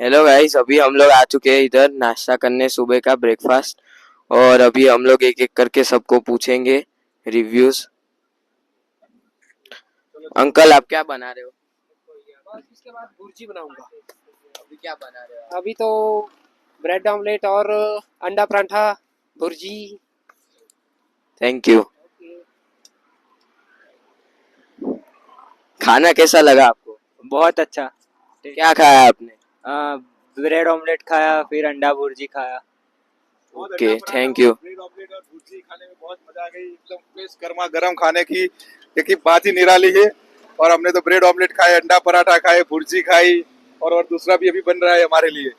Hello guys, अभी हम लोग आ चुके हैं इधर नाश्ता करने, सुबह का ब्रेकफास्ट। और अभी हम लोग एक एक करके सबको पूछेंगे रिव्यूज। अंकल, आप क्या बना रहे हो? बस इसके बाद भुर्जी बनाऊंगा। अभी क्या बना रहे हो? अभी तो ब्रेड ऑमलेट और अंडा पराठा भुर्जी। Thank you. खाना कैसा लगा आपको? बहुत अच्छा। क्या खाया आपने? ब्रेड ऑमलेट खाया, फिर अंडा भुर्जी खाया। Okay, thank you. Bread omelette और भुर्जी खाने में बहुत मजा आ गई, एकदम फ्रेश गर्मा गर्म खाने की देखिए बात ही निराली है। और हमने तो ब्रेड ऑमलेट खाए, अंडा पराठा खाए, भुर्जी खाई और दूसरा भी अभी बन रहा है हमारे लिए।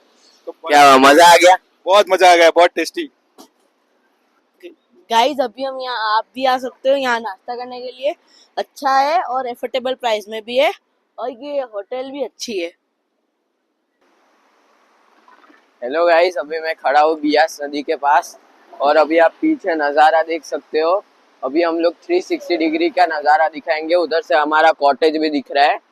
तो क्या मजा आ गया? बहुत मजा आ गया, बहुत टेस्टी। गाइस, अभी हम यहाँ, आप भी आ सकते हो यहाँ नाश्ता करने के लिए। अच्छा है और एफोर्डेबल प्राइस में भी है, और ये होटल भी अच्छी है। हेलो गाइस, अभी मैं खड़ा हूँ बियास नदी के पास और अभी आप पीछे नज़ारा देख सकते हो। अभी हम लोग 360 डिग्री का नज़ारा दिखाएंगे। उधर से हमारा कॉटेज भी दिख रहा है।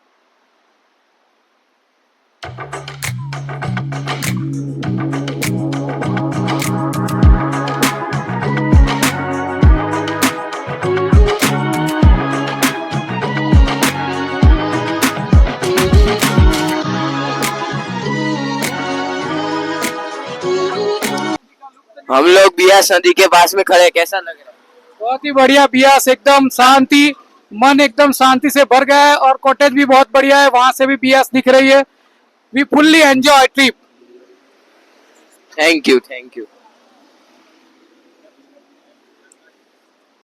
हम लोग बियास नदी के पास में खड़े, कैसा लग रहा है? बहुत ही बढ़िया बियास, एकदम शांति, मन एकदम शांति से भर गया है। और कॉटेज भी बहुत बढ़िया है, वहां से भी बियास दिख रही है। We fully enjoy trip. Thank you, thank you.